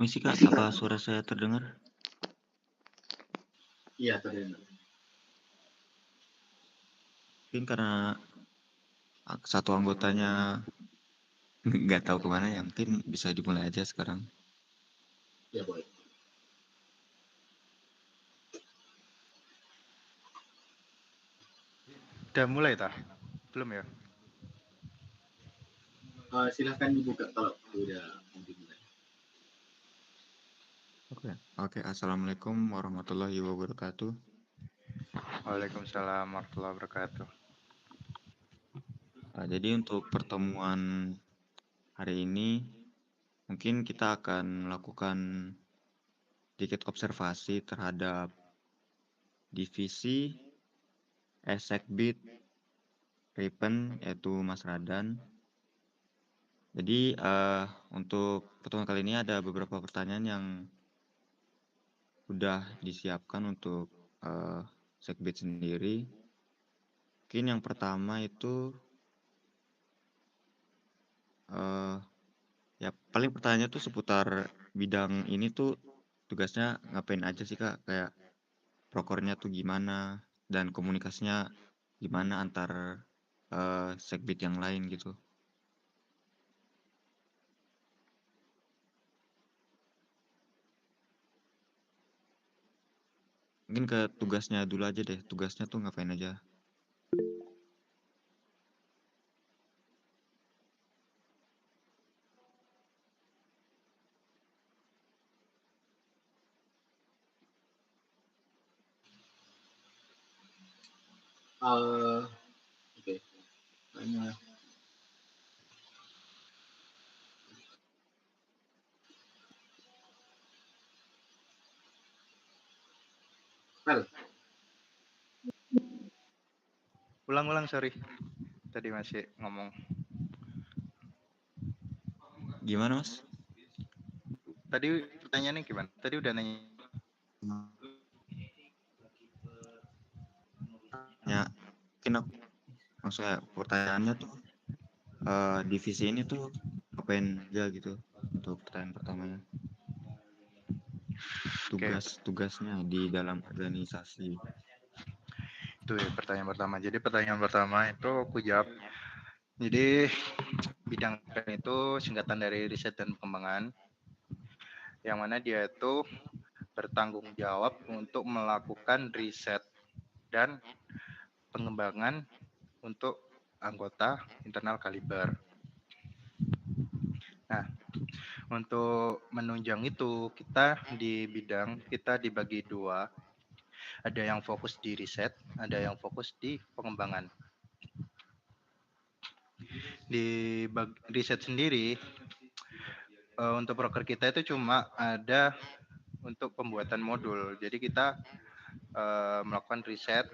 Misi Kak, apa suara saya terdengar? Iya, terdengar. Mungkin karena satu anggotanya nggak tahu kemana ya, mungkin bisa dimulai aja sekarang. Ya, boleh. Udah mulai tah? Belum ya? Silahkan dibuka kalau udah mau dimulai. Oke. Assalamualaikum warahmatullahi wabarakatuh. Waalaikumsalam warahmatullahi wabarakatuh. Jadi untuk pertemuan hari ini, mungkin kita akan melakukan sedikit observasi terhadap divisi Esekbit Ripen, yaitu Mas Radan. Jadi untuk pertemuan kali ini ada beberapa pertanyaan yang sudah disiapkan untuk Sekbit sendiri. Mungkin yang pertama itu ya paling pertanyaannya tuh seputar bidang ini tuh tugasnya ngapain aja sih Kak? Kayak prokernya tuh gimana dan komunikasinya gimana antar Sekbit yang lain gitu. Mungkin ke tugasnya dulu aja deh. Tugasnya tuh ngapain aja? Oke. Tanya. Well, Ulang-ulang, sorry. Tadi masih ngomong. Gimana Mas? Tadi pertanyaannya gimana? Tadi udah nanya. Ya, mungkin aku maksudnya pertanyaannya tuh divisi ini tuh ngapain aja gitu untuk pertanyaan pertamanya. Tugas-tugasnya di dalam organisasi. Itu ya pertanyaan pertama. Jadi pertanyaan pertama itu aku jawab. Jadi bidang itu singkatan dari riset dan pengembangan. Yang mana dia itu bertanggung jawab untuk melakukan riset dan pengembangan untuk anggota internal Kaliber. Nah, untuk menunjang itu kita di bidang kita dibagi dua. Ada yang fokus di riset, ada yang fokus di pengembangan. Di riset sendiri untuk broker kita itu cuma ada untuk pembuatan modul. Jadi kita melakukan riset,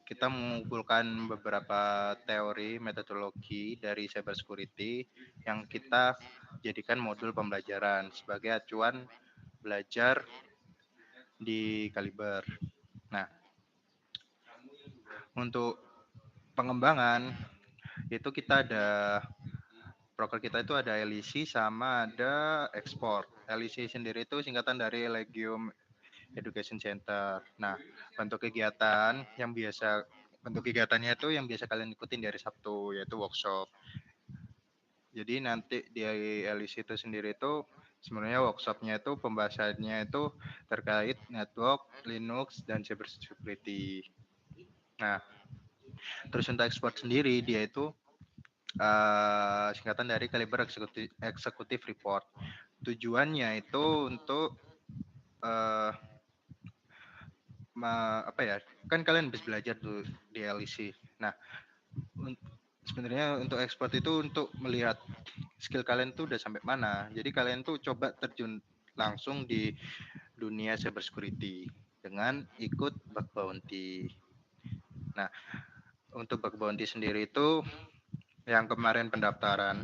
kita mengumpulkan beberapa teori metodologi dari cybersecurity yang kita jadikan modul pembelajaran sebagai acuan belajar di Kaliber. Nah, untuk pengembangan itu kita ada broker kita itu ada LEC sama ada ekspor. LEC sendiri itu singkatan dari Legium Education Center. Nah, bentuk kegiatannya itu yang biasa kalian ikutin dari Sabtu, yaitu workshop. Jadi nanti di LEC itu sendiri itu sebenarnya workshopnya itu pembahasannya itu terkait network, Linux, dan cybersecurity. Nah, terus untuk ekspor sendiri dia itu singkatan dari Kaliber Executive Report. Tujuannya itu untuk apa ya? Kan kalian bisa belajar tuh di LEC. Nah, sebenarnya untuk ekspor itu untuk melihat skill kalian tuh udah sampai mana. Jadi kalian tuh coba terjun langsung di dunia cybersecurity dengan ikut bug bounty. Nah, untuk bug bounty sendiri itu yang kemarin pendaftaran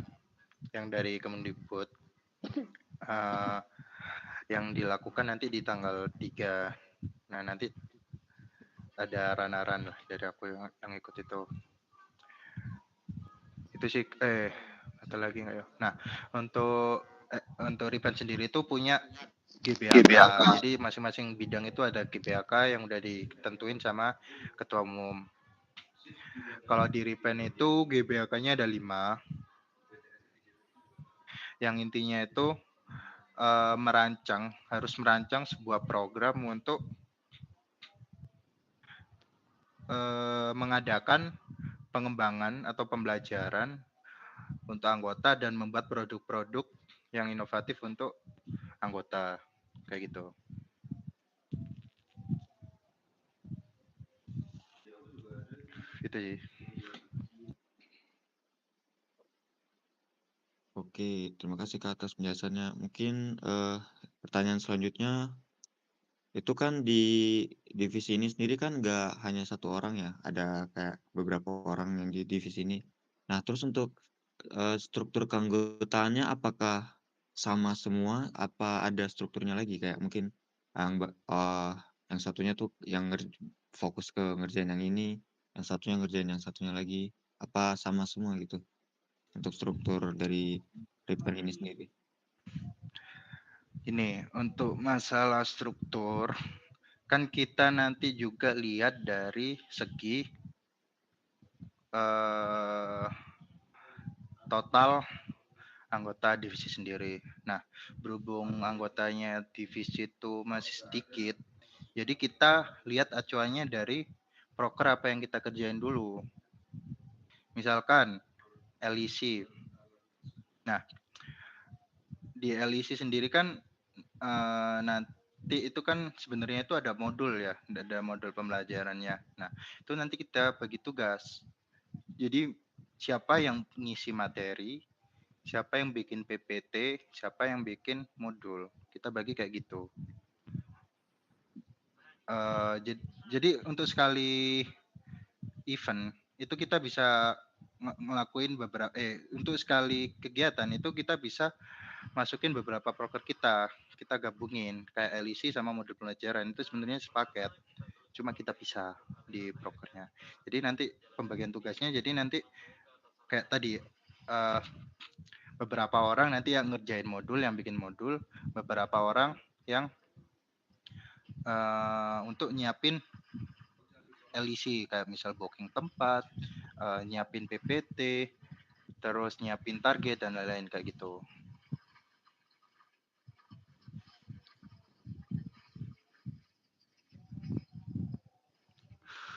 yang dari Kemendikbud yang dilakukan nanti di tanggal 3. Nah, nanti ada ranaran lah dari aku yang ikut itu. Itu sih ada lagi nggak ya? Nah, untuk untuk Ripen sendiri itu punya GBHK. GBHK. Jadi masing-masing bidang itu ada GBHK yang udah ditentuin sama ketua umum. Kalau di Ripen itu GBHK-nya ada 5. Yang intinya itu harus merancang sebuah program untuk mengadakan pengembangan atau pembelajaran untuk anggota dan membuat produk-produk yang inovatif untuk anggota kayak gitu. Gitu sih. Oke, terima kasih Kak atas penjelasannya. Mungkin pertanyaan selanjutnya, itu kan di divisi ini sendiri kan nggak hanya satu orang ya, ada kayak beberapa orang yang di divisi ini. Nah, terus untuk struktur keanggotaannya apakah sama semua? Apa ada strukturnya lagi? Kayak mungkin yang satunya tuh yang fokus ke ngerjain yang ini, yang satunya ngerjain yang satunya lagi. Apa sama semua gitu untuk struktur dari Ribbon ini sendiri? Ini untuk masalah struktur kan kita nanti juga lihat dari segi total anggota divisi sendiri. Nah, berhubung anggotanya divisi itu masih sedikit, jadi kita lihat acuannya dari proker apa yang kita kerjain dulu. Misalkan LEC. Nah, di LEC sendiri kan nanti itu kan sebenarnya itu ada modul ya, ada modul pembelajarannya. Nah, itu nanti kita bagi tugas. Jadi siapa yang ngisi materi, siapa yang bikin PPT, siapa yang bikin modul. Kita bagi kayak gitu. Jadi untuk sekali event itu kita bisa ngelakuin beberapa untuk sekali kegiatan itu kita bisa masukin beberapa proker kita gabungin kayak LEC sama modul pelajaran itu sebenarnya sepaket, cuma kita bisa di prokernya. Jadi nanti pembagian tugasnya jadi nanti kayak tadi beberapa orang nanti yang ngerjain modul, yang bikin modul, beberapa orang yang untuk nyiapin LEC kayak misal booking tempat, nyiapin PPT, terus nyiapin target dan lain-lain kayak gitu.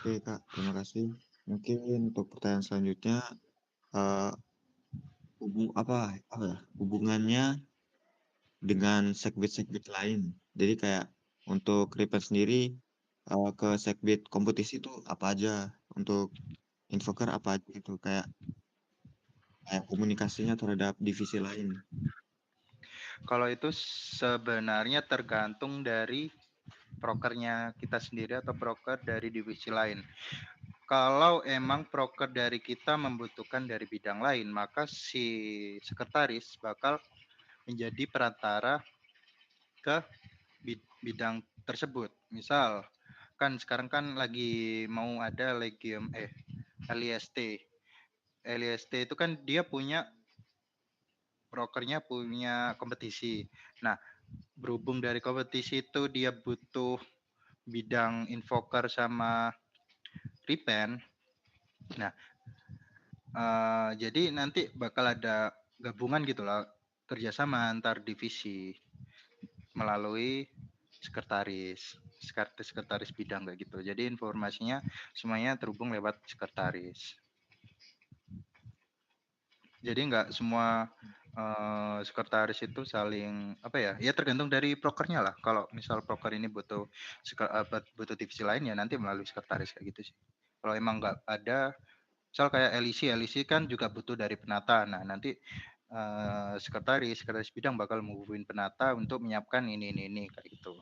Oke Kak, terima kasih. Mungkin untuk pertanyaan selanjutnya, hubungannya dengan segbit-segbit lain. Jadi kayak untuk Ripen sendiri ke segbit kompetisi itu apa aja, untuk Invoker apa aja gitu, kayak komunikasinya terhadap divisi lain. Kalau itu sebenarnya tergantung dari prokernya kita sendiri atau proker dari divisi lain. Kalau emang proker dari kita membutuhkan dari bidang lain, maka si sekretaris bakal menjadi perantara ke bidang tersebut. Misal, kan sekarang kan lagi mau ada Legium LIST. LIST itu kan dia punya prokernya punya kompetisi. Nah, berhubung dari kompetisi itu dia butuh bidang invoker sama Ripen. Nah, jadi nanti bakal ada gabungan gitulah kerjasama antar divisi melalui sekretaris bidang kayak gitu. Jadi informasinya semuanya terhubung lewat sekretaris. Jadi nggak semua sekretaris itu saling apa ya? Ya tergantung dari prokernya lah. Kalau misal proker ini butuh divisi lain ya nanti melalui sekretaris kayak gitu sih. Kalau emang nggak ada, misal kayak LEC kan juga butuh dari penata. Nah nanti sekretaris bidang bakal menghubungin penata untuk menyiapkan ini kayak gitu.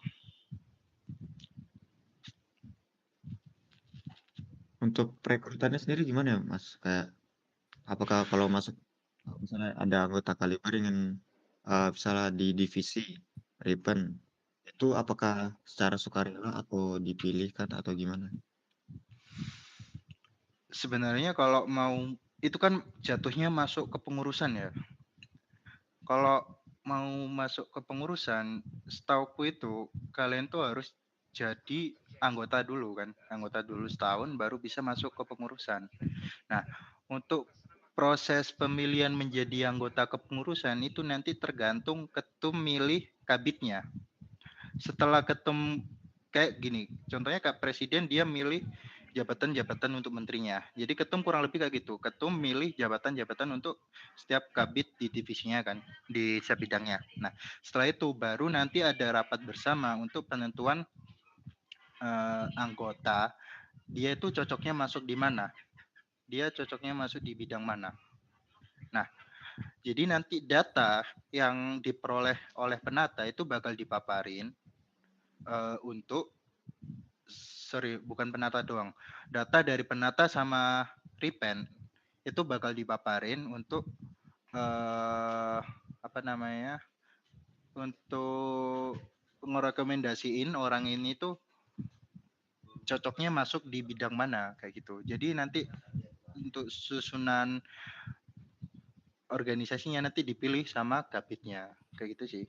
Untuk perekrutannya sendiri gimana ya Mas? Kayak apakah kalau masuk misalnya ada anggota Kaliber ingin misalnya di divisi Ripen, itu apakah secara sukarela atau dipilihkan atau gimana? Sebenarnya kalau mau itu kan jatuhnya masuk ke pengurusan ya. Kalau mau masuk ke pengurusan, setauku itu kalian tuh harus jadi anggota dulu kan, anggota dulu setahun baru bisa masuk ke pengurusan. Nah, untuk proses pemilihan menjadi anggota kepengurusan itu nanti tergantung ketum milih kabitnya. Setelah ketum kayak gini, contohnya Kak Presiden dia milih jabatan-jabatan untuk menterinya. Jadi ketum kurang lebih kayak gitu. Ketum milih jabatan-jabatan untuk setiap kabit di divisinya kan, di setiap bidangnya. Nah, setelah itu baru nanti ada rapat bersama untuk penentuan anggota. Dia itu cocoknya masuk di mana? Dia cocoknya masuk di bidang mana? Nah, jadi nanti data yang diperoleh oleh penata itu bakal dipaparin untuk bukan penata doang. Data dari penata sama Ripen itu bakal dipaparin untuk apa namanya? Untuk ngerekomendasiin orang ini tuh cocoknya masuk di bidang mana kayak gitu. Jadi nanti untuk susunan organisasinya nanti dipilih sama kabitnya kayak gitu sih.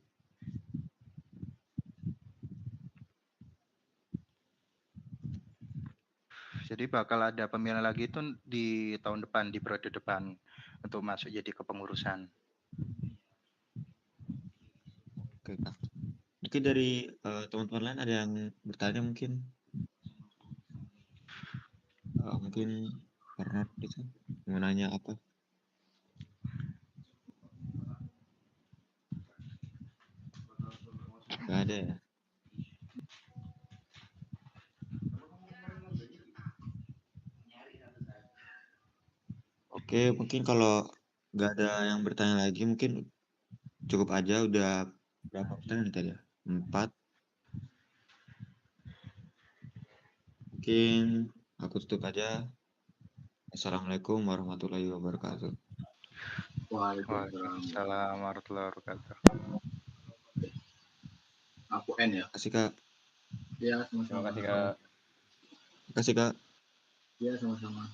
Jadi bakal ada pemilihan lagi itu di tahun depan, di periode depan untuk masuk jadi kepengurusan. Oke, Kak. Mungkin dari teman-teman lain ada yang bertanya mungkin mungkin Bernard gitu mau nanya apa? Gak ada ya? Oke, mungkin kalau nggak ada yang bertanya lagi, mungkin cukup aja. Udah berapa pertanyaan tadi ya? 4. Mungkin aku tutup aja. Assalamualaikum warahmatullahi wabarakatuh. Waalaikumsalam. Waalaikumsalam warahmatullahi wabarakatuh. Aku N ya. Terima kasih, Kak. Ya, sama-sama. Terima kasih Kak. Terima kasih, Kak. Ya, sama-sama.